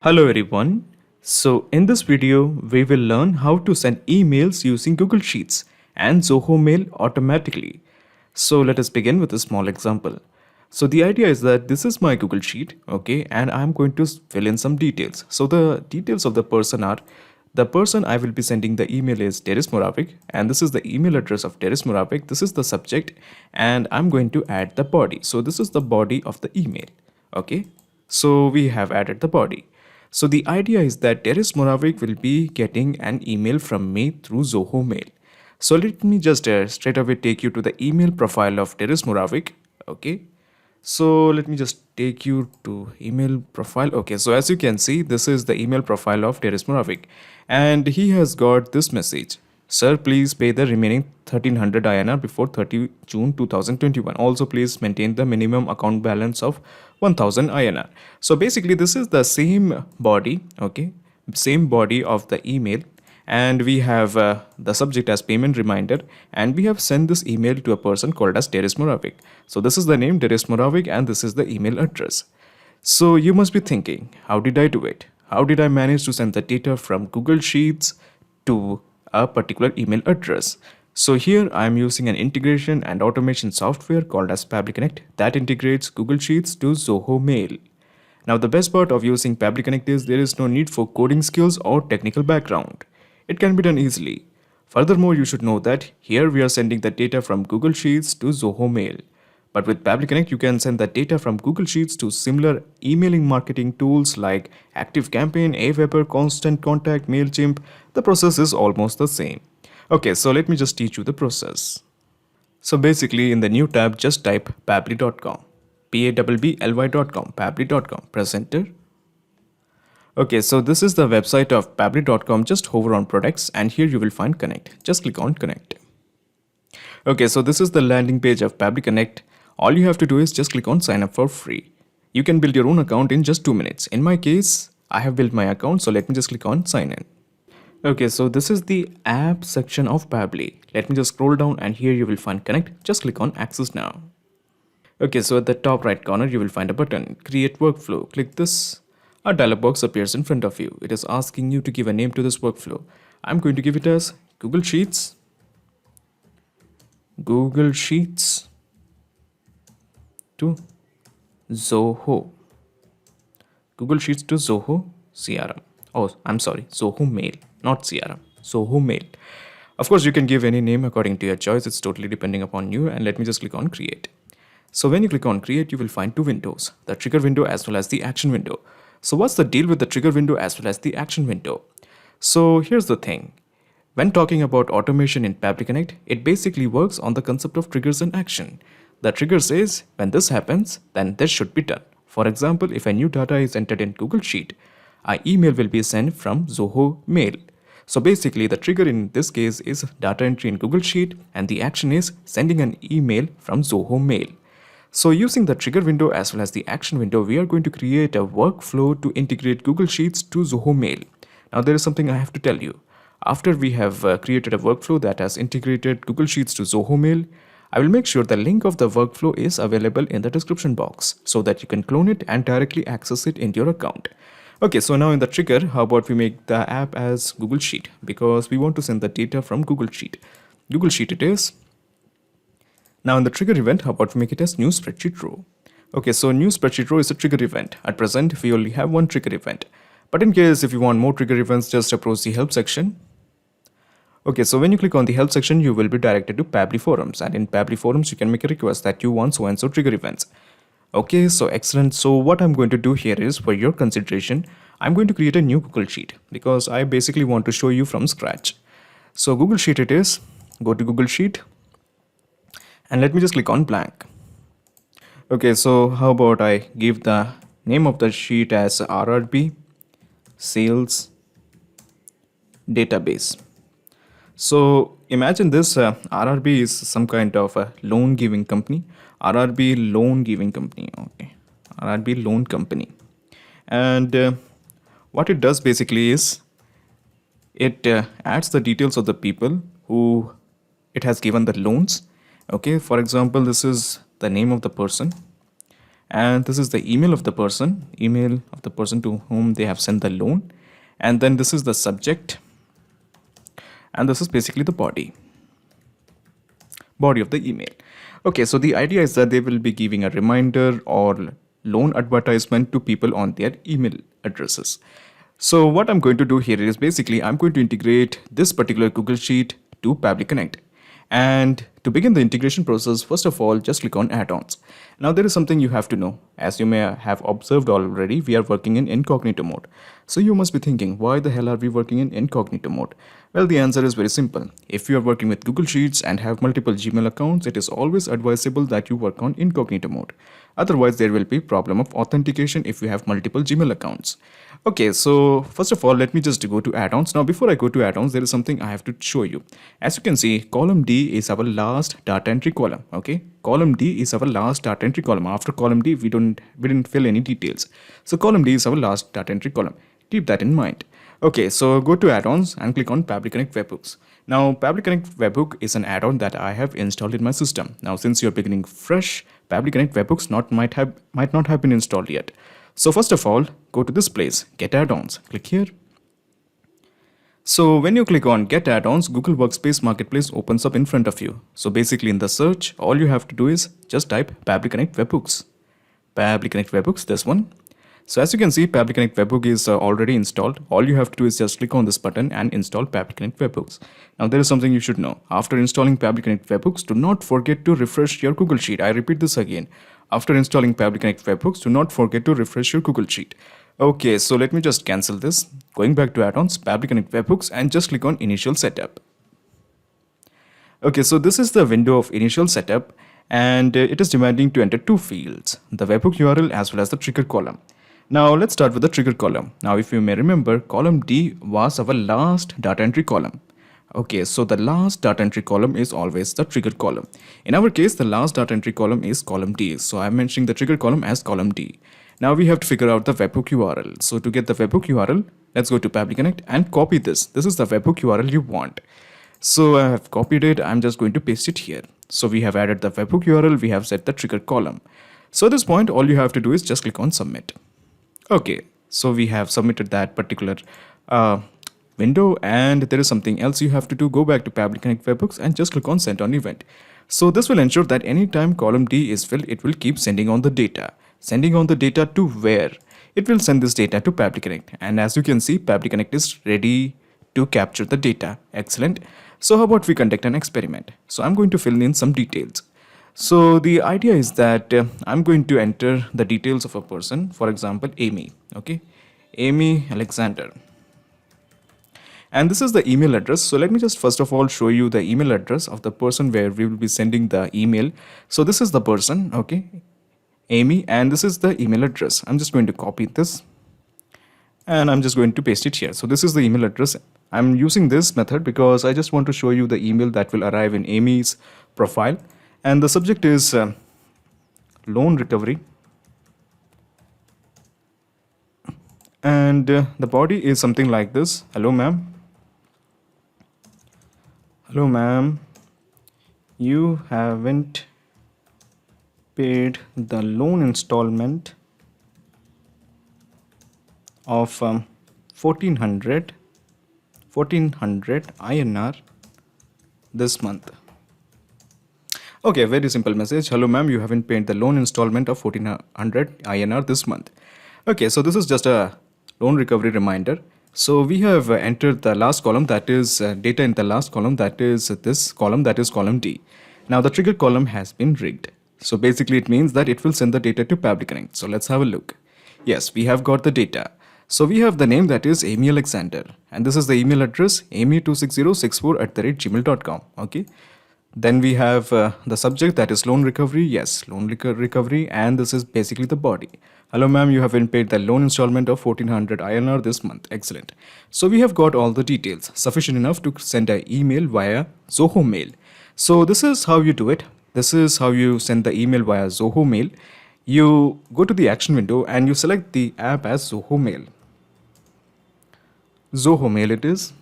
Hello everyone. So in this video, we will learn how to send emails using Google Sheets and Zoho Mail automatically. So let us begin with a small example. So the idea is that this is my Google Sheet, okay, and I'm going to fill in some details. So the details of the person are, the person I will be sending the email is Deris Moravik, and this is the email address of Deris Moravik. This is the subject, and I'm going to add the body. So this is the body of the email, okay. So we have added the body. So the idea is that Teres Moravik will be getting an email from me through Zoho Mail. So let me just straight away take you to the email profile of Teres Moravik. Okay. So let me just take you to email profile. Okay. So as you can see, this is the email profile of Teres Moravik. And he has got this message. Sir, please pay the remaining 1300 INR before 30 June 2021. Also, please maintain the minimum account balance of 1000 INR. So basically, this is the same body, okay, same body of the email, and we have the subject as payment reminder, and we have sent this email to a person called as Deris Moravik. So this is the name Deris Moravik, and this is the email address. So you must be thinking, how did I do it? How did I manage to send the data from Google Sheets to a particular email address? So here I am using an integration and automation software called as Pabbly Connect that integrates Google Sheets to Zoho Mail. Now the best part of using Pabbly Connect is there is no need for coding skills or technical background. It can be done easily. Furthermore, you should know that here we are sending the data from Google Sheets to Zoho Mail. But with Pabbly Connect, you can send the data from Google Sheets to similar emailing marketing tools like ActiveCampaign, Aweber, Constant Contact, MailChimp. The process is almost the same. Okay, so let me just teach you the process. So basically, in the new tab, just type pabbly.com, pabbly.com, pabbly.com, press enter. Okay, so this is the website of pabbly.com. Just hover on products and here you will find connect. Just click on connect. Okay, so this is the landing page of Pabbly Connect. All you have to do is just click on sign up for free. You can build your own account in just 2 minutes. In my case, I have built my account, so let me just click on sign in. Okay, so this is the app section of Pabbly. Let me just scroll down and here you will find connect. Just click on access now. Okay, so at the top right corner, you will find a button, create workflow. Click this. A dialog box appears in front of you. It is asking you to give a name to this workflow. I'm going to give it as Google Sheets. Google Sheets to Zoho. Google Sheets to Zoho CRM. Oh, I'm sorry, Zoho Mail, not CRM. Zoho Mail. Of course, you can give any name according to your choice. It's totally depending upon you. And let me just click on create. So when you click on create, you will find two windows, the trigger window as well as the action window. So what's the deal with the trigger window as well as the action window? So here's the thing. When talking about automation in Pabbly Connect, it basically works on the concept of triggers and action. The trigger says when this happens, then this should be done. For example, if a new data is entered in Google Sheet, an email will be sent from Zoho Mail. So basically the trigger in this case is data entry in Google Sheet and the action is sending an email from Zoho Mail. So using the trigger window as well as the action window, we are going to create a workflow to integrate Google Sheets to Zoho Mail. Now there is something I have to tell you. After we have created a workflow that has integrated Google Sheets to Zoho Mail, I will make sure the link of the workflow is available in the description box so that you can clone it and directly access it in your account. Okay, so now in the trigger, how about we make the app as Google Sheet because we want to send the data from Google Sheet. Google Sheet it is. Now in the trigger event, how about we make it as new spreadsheet row? Okay, so new spreadsheet row is a trigger event. At present, we only have one trigger event. But in case if you want more trigger events, just approach the help section. Okay, so when you click on the help section, you will be directed to Pabbly forums, and in Pabbly forums, you can make a request that you want so and so trigger events. Okay, so excellent. So what I'm going to do here is for your consideration, I'm going to create a new Google Sheet because I basically want to show you from scratch. So Google Sheet it is. Go to Google Sheet and let me just click on blank. Okay, so how about I give the name of the sheet as RRB sales database. So imagine this RRB is some kind of a loan giving company. RRB loan giving company. Okay, RRB loan company. And what it does basically is it adds the details of the people who it has given the loans. Okay, for example, this is the name of the person and this is the email of the person to whom they have sent the loan, and then this is the subject, and this is basically the body of the email. Okay, so the idea is that they will be giving a reminder or loan advertisement to people on their email addresses. So what I'm going to do here is basically I'm going to integrate this particular Google Sheet to Pabbly Connect. And to begin the integration process, first of all, just click on add-ons. Now there is something you have to know. As you may have observed already, we are working in incognito mode. So you must be thinking, why the hell are we working in incognito mode? Well, the answer is very simple. If you are working with Google Sheets and have multiple Gmail accounts, it is always advisable that you work on incognito mode. Otherwise, there will be problem of authentication if you have multiple Gmail accounts. Okay, so first of all, let me just go to add-ons. Now, before I go to add-ons, there is something I have to show you. As you can see, column D is our last data entry column. Okay, column D is our last data entry column. After column D, we didn't fill any details. So column D is our last data entry column. Keep that in mind. Okay, so go to add-ons and click on Pabbly Connect Webhooks. Now, Pabbly Connect Webhook is an add-on that I have installed in my system. Now, since you're beginning fresh, Pabbly Connect Webhooks might not have been installed yet. So first of all, go to this place, Get Add-ons. Click here. So when you click on Get Add-ons, Google Workspace Marketplace opens up in front of you. So basically in the search, all you have to do is just type Pabbly Connect Webhooks. Pabbly Connect Webhooks, this one. So as you can see, Pabbly Connect Webhook is already installed. All you have to do is just click on this button and install Pabbly Connect Webhooks. Now there is something you should know. After installing Pabbly Connect Webhooks, do not forget to refresh your Google Sheet. I repeat this again. After installing Pabbly Connect Webhooks, do not forget to refresh your Google Sheet. Okay, so let me just cancel this. Going back to add-ons, Pabbly Connect Webhooks, and just click on Initial Setup. Okay, so this is the window of Initial Setup, and it is demanding to enter two fields, the webhook URL as well as the trigger column. Now let's start with the trigger column. Now if you may remember, column D was our last data entry column. Okay, so the last data entry column is always the trigger column. In our case, the last data entry column is column D. So I'm mentioning the trigger column as column D. Now we have to figure out the webhook URL. So to get the webhook URL, let's go to Pabbly Connect and copy this. This is the webhook URL you want. So I have copied it. I'm just going to paste it here. So we have added the webhook URL. We have set the trigger column. So at this point, all you have to do is just click on submit. Okay, so we have submitted that particular window, and there is something else you have to do. Go back to Pabbly Connect Webhooks and just click on send on event. So this will ensure that anytime column D is filled, it will keep sending on the data. Sending on the data to where? It will send this data to Pabbly Connect. And as you can see, Pabbly Connect is ready to capture the data. Excellent. So how about we conduct an experiment? So I'm going to fill in some details. So the idea is that I'm going to enter the details of a person, for example, Amy. Okay, Amy Alexander. And this is the email address. So let me just first of all show you the email address of the person where we will be sending the email. So this is the person, okay, Amy, and this is the email address. I'm just going to copy this and I'm just going to paste it here. So this is the email address. I'm using this method because I just want to show you the email that will arrive in Amy's profile. And the subject is loan recovery. And the body is something like this. Hello, ma'am. Hello, ma'am. You haven't paid the loan installment of 1400 INR this month. Okay, very simple message. Hello, ma'am. You haven't paid the loan installment of 1400 INR this month. Okay, so this is just a loan recovery reminder. So we have entered the last column, that is data in the last column, that is this column, that is column D. Now the trigger column has been rigged. So basically it means that it will send the data to Pabbly Connect. So let's have a look. Yes, we have got the data. So we have the name, that is Amy Alexander, and this is the email address amy26064@gmail.com. Okay. Then we have the subject, that is loan recovery. Yes, loan recovery, and this is basically the body. Hello, ma'am, you haven't paid the loan installment of 1400 INR this month. Excellent. So we have got all the details, sufficient enough to send an email via Zoho Mail. So this is how you do it. This is how you send the email via Zoho Mail. You go to the action window and you select the app as Zoho Mail. Zoho Mail it is.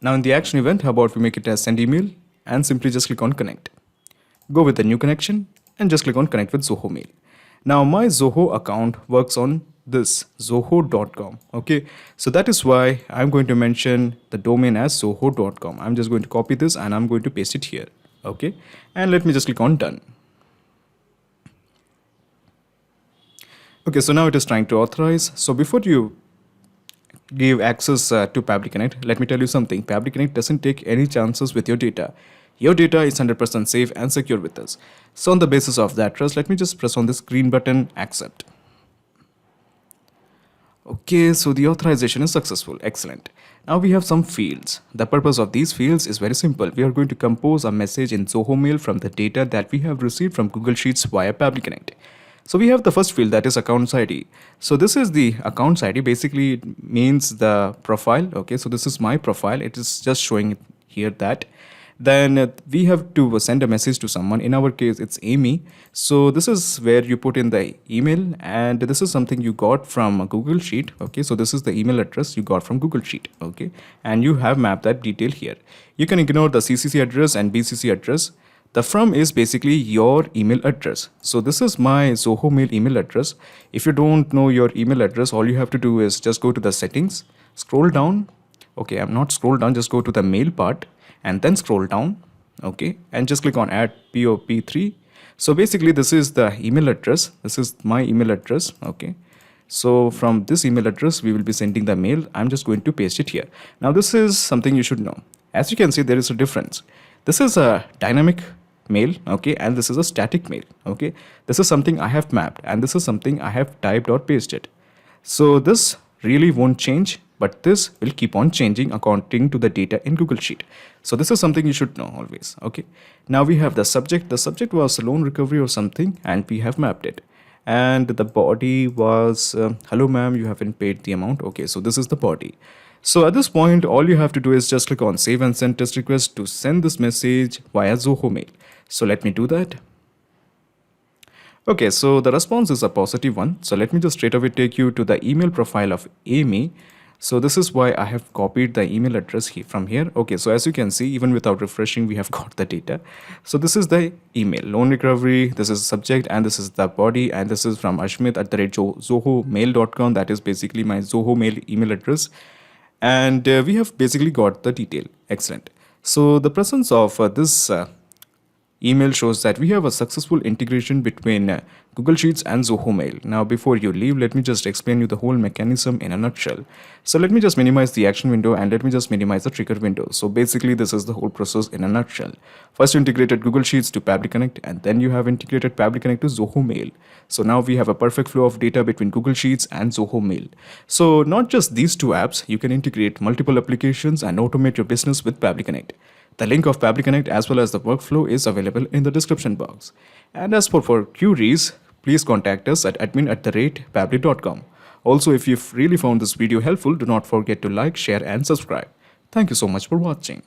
Now in the action event, how about we make it as send email and simply just click on connect. go with the new connection and just click on connect with Zoho Mail. Now my Zoho account works on this zoho.com. Okay, so that is why I'm going to mention the domain as zoho.com. I'm just going to copy this and I'm going to paste it here. Okay, and let me just click on done. Okay, so now it is trying to authorize. So before you give access to Pabbly Connect, let me tell you something. Pabbly Connect doesn't take any chances with your data. Your data is 100% safe and secure with us. So on the basis of that trust, let me just press on this green button, accept. Okay, so the authorization is successful. Excellent. Now we have some fields. The purpose of these fields is very simple. We are going to compose a message in Zoho Mail from the data that we have received from Google Sheets via Pabbly Connect. So we have the first field, that is accounts ID. So this is the accounts ID. Basically it means the profile. Okay, so this is my profile. It is just showing here that. Then we have to send a message to someone. In our case, it's Amy. So this is where you put in the email, and this is something you got from a Google Sheet. Okay, so this is the email address you got from Google Sheet. Okay, and you have mapped that detail here. You can ignore the CCC address and BCC address. The from is basically your email address. So this is my Zoho Mail email address. If you don't know your email address, all you have to do is just go to the settings, scroll down. Okay, I'm not scroll down, just go to the mail part and then scroll down. Okay, and just click on add POP3. So basically this is the email address. This is my email address. Okay, so from this email address, we will be sending the mail. I'm just going to paste it here. Now this is something you should know. As you can see, there is a difference. This is a dynamic mail, okay, and this is a static mail. Okay, this is something I have mapped and this is something I have typed or pasted. So this really won't change, but this will keep on changing according to the data in Google Sheet. So this is something you should know always. Okay, now we have the subject. The subject was loan recovery or something, and we have mapped it. And the body was hello ma'am, you haven't paid the amount. Okay, so this is the body. So at this point, all you have to do is just click on save and send test request to send this message via Zoho Mail. So let me do that. Okay, so the response is a positive one. So let me just straight away take you to the email profile of Amy. So this is why I have copied the email address from here. Okay, so as you can see, even without refreshing, we have got the data. So this is the email, loan recovery, this is subject, and this is the body, and this is from ashmit@zohomail.com. That is basically my Zoho Mail email address. And we have basically got the detail. Excellent. So the presence of this email shows that we have a successful integration between Google Sheets and Zoho Mail. Now before you leave, let me just explain you the whole mechanism in a nutshell. So let me just minimize the action window and let me just minimize the trigger window. So basically this is the whole process in a nutshell. First you integrated Google Sheets to Pabbly Connect, and then you have integrated Pabbly Connect to Zoho Mail. So now we have a perfect flow of data between Google Sheets and Zoho Mail. So not just these two apps, you can integrate multiple applications and automate your business with Pabbly Connect. The link of Pabbly Connect as well as the workflow is available in the description box. And as for queries, please contact us at admin@pabbly.com. Also, if you've really found this video helpful, do not forget to like, share and subscribe. Thank you so much for watching.